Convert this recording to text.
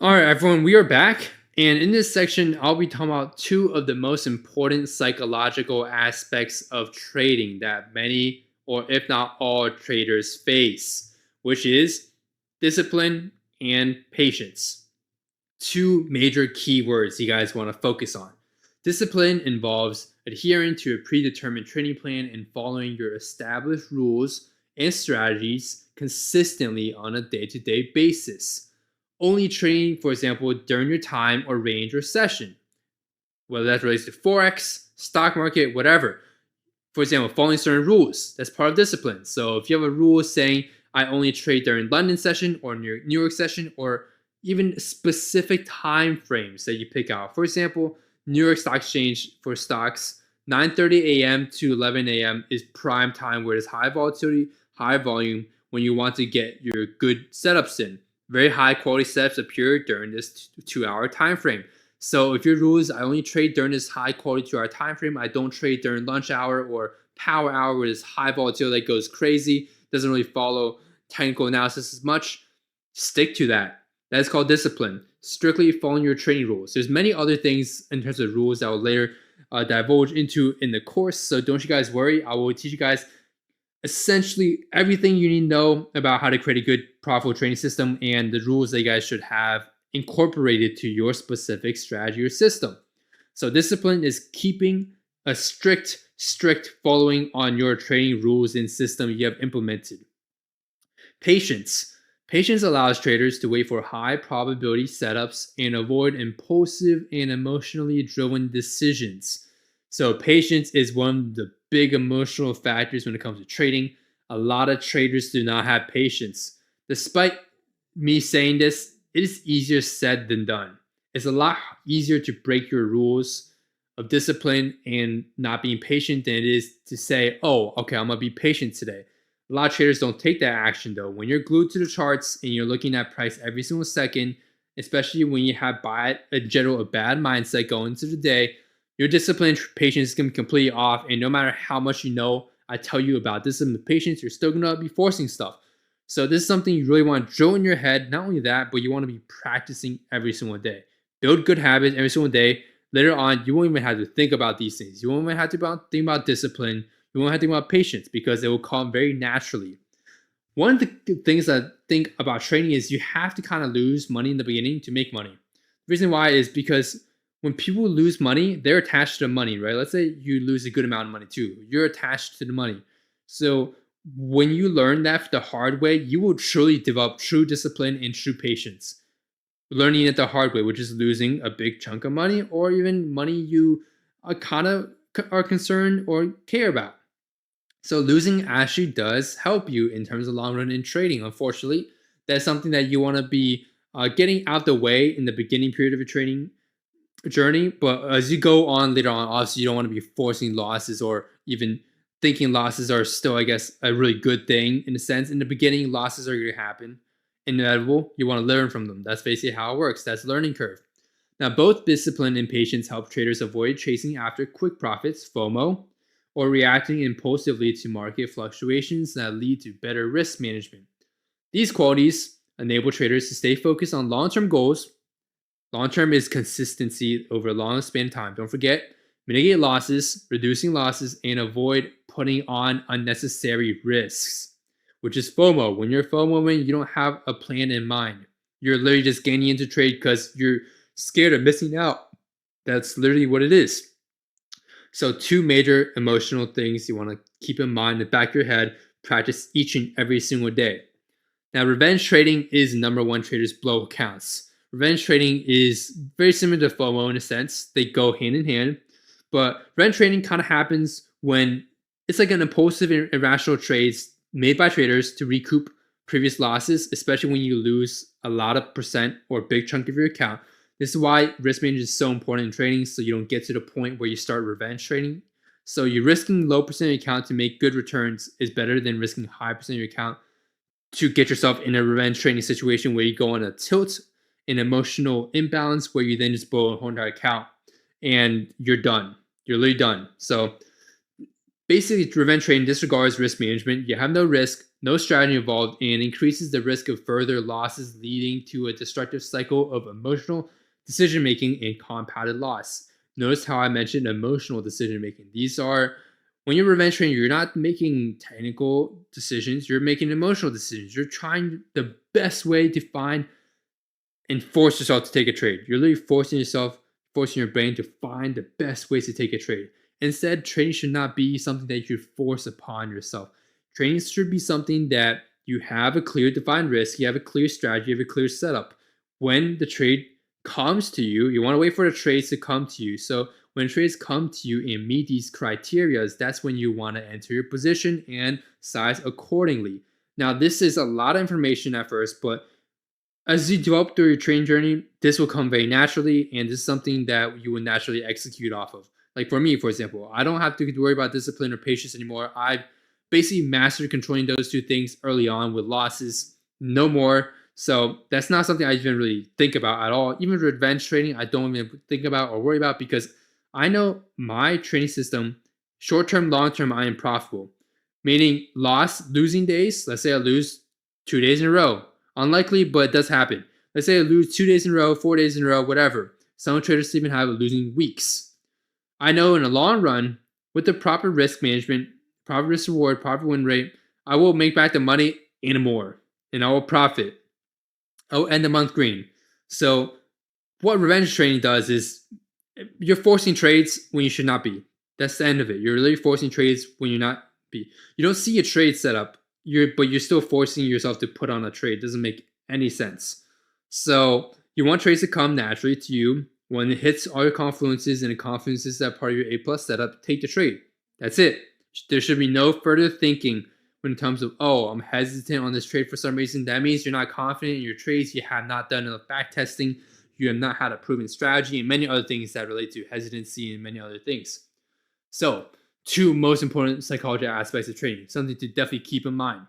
All right, everyone, we are back. And in this section, I'll be talking about two of the most important psychological aspects of trading that many, or if not all, traders face, which is discipline and patience. Two major keywords you guys want to focus on. Discipline involves adhering to a predetermined training plan and following your established rules and strategies consistently on a day to day basis. Only trading, for example, during your time or range or session, whether that relates to Forex, stock market, whatever. For example, following certain rules, that's part of discipline. So if you have a rule saying, I only trade during London session or New York session, or even specific time frames that you pick out. For example, New York Stock Exchange for stocks, 9:30 a.m. to 11 a.m. is prime time where there's high volatility, high volume when you want to get your good setups in. Very high quality setups appear during this 2 hour time frame. So if your rule is I only trade during this high quality 2 hour time frame, I don't trade during lunch hour or power hour where this high volatility that goes crazy, doesn't really follow technical analysis as much, stick to that. That's called discipline. Strictly following your trading rules. There's many other things in terms of rules that I'll later divulge into in the course. So don't you guys worry. I will teach you guys essentially everything you need to know about how to create a good, profitable trading system and the rules that you guys should have incorporated to your specific strategy or system. So discipline is keeping a strict following on your trading rules and system you have implemented. Patience. Patience allows traders to wait for high probability setups and avoid impulsive and emotionally driven decisions. So patience is one of the big emotional factors when it comes to trading. A lot of traders do not have patience. Despite me saying this, it is easier said than done. It's a lot easier to break your rules of discipline and not being patient than it is to say, oh, okay, I'm gonna be patient today. A lot of traders don't take that action though. When you're glued to the charts and you're looking at price every single second, especially when you have a bad mindset going into the day, your discipline and patience is going to be completely off. And no matter how much you know, I tell you about discipline and patience, you're still going to be forcing stuff. So this is something you really want to drill in your head. Not only that, but you want to be practicing every single day. Build good habits every single day. Later on, you won't even have to think about these things. You won't even have to think about discipline. You won't have to think about patience because it will come very naturally. One of the things I think about trading is you have to kind of lose money in the beginning to make money. The reason why is because when people lose money, they're attached to the money, right? Let's say you lose a good amount of money too. You're attached to the money. So when you learn that the hard way, you will truly develop true discipline and true patience. Learning it the hard way, which is losing a big chunk of money or even money you kind of are concerned or care about. So losing actually does help you in terms of long run in trading. Unfortunately, that's something that you want to be getting out the way in the beginning period of your trading journey. But as you go on later on, obviously you don't want to be forcing losses or even thinking losses are still, I guess, a really good thing in a sense. In the beginning, losses are going to happen, inevitable. You want to learn from them. That's basically how it works. That's learning curve. Now, both discipline and patience help traders avoid chasing after quick profits, FOMO, or reacting impulsively to market fluctuations that lead to better risk management. These qualities enable traders to stay focused on long term goals. Long term is consistency over a long span of time. Don't forget, mitigate losses, reducing losses, and avoid putting on unnecessary risks, which is FOMO. When you're FOMOing, you don't have a plan in mind. You're literally just getting into trade because you're scared of missing out. That's literally what it is. So, two major emotional things you want to keep in mind in the back of your head, practice each and every single day. Now, revenge trading is number one traders blow accounts. Revenge trading is very similar to FOMO in a sense. They go hand in hand. But revenge trading kind of happens when it's like an impulsive and irrational trades made by traders to recoup previous losses, especially when you lose a lot of percent or a big chunk of your account. This is why risk management is so important in trading, so you don't get to the point where you start revenge trading. So you're risking low percent of your account to make good returns is better than risking high percent of your account to get yourself in a revenge trading situation where you go on a tilt, an emotional imbalance where you then just blow a whole entire account and you're done. You're literally done. So Basically, revenge trading disregards risk management. You have no risk, no strategy involved, and increases the risk of further losses, leading to a destructive cycle of emotional decision making and compounded loss. Notice how I mentioned emotional decision making. These are when you're revenge trading, you're not making technical decisions, you're making emotional decisions. You're trying the best way to find and force yourself to take a trade. You're literally forcing your brain to find the best ways to take a trade. Instead, trading should not be something that you force upon yourself. Trading should be something that you have a clear defined risk, you have a clear strategy, you have a clear setup. When the trade comes to you, you want to wait for the trades to come to you. So when trades come to you and meet these criteria, that's when you want to enter your position and size accordingly. Now, this is a lot of information at first, but as you develop through your training journey, this will come very naturally, and this is something that you will naturally execute off of. Like for me, for example, I don't have to worry about discipline or patience anymore. I've basically mastered controlling those two things early on with losses, no more. So that's not something I even really think about at all. Even revenge trading, I don't even think about or worry about because I know my training system, short term, long term, I am profitable. Meaning losing days, let's say I lose 2 days in a row. Unlikely, but it does happen. Let's say I lose 2 days in a row, 4 days in a row, whatever. Some traders even have losing weeks. I know in the long run, with the proper risk management, proper risk reward, proper win rate, I will make back the money and more, and I will profit. I will end the month green. So, what revenge trading does is you're forcing trades when you should not be. That's the end of it. You're really forcing trades when you're not be. You don't see a trade setup, but you're still forcing yourself to put on a trade. It doesn't make any sense. So you want trades to come naturally to you. When it hits all your confluences and the confluences that are part of your A plus setup, take the trade. That's it. There should be no further thinking when it comes to, oh, I'm hesitant on this trade for some reason. That means you're not confident in your trades. You have not done enough back testing. You have not had a proven strategy and many other things that relate to hesitancy and many other things. So, two most important psychology aspects of trading, something to definitely keep in mind.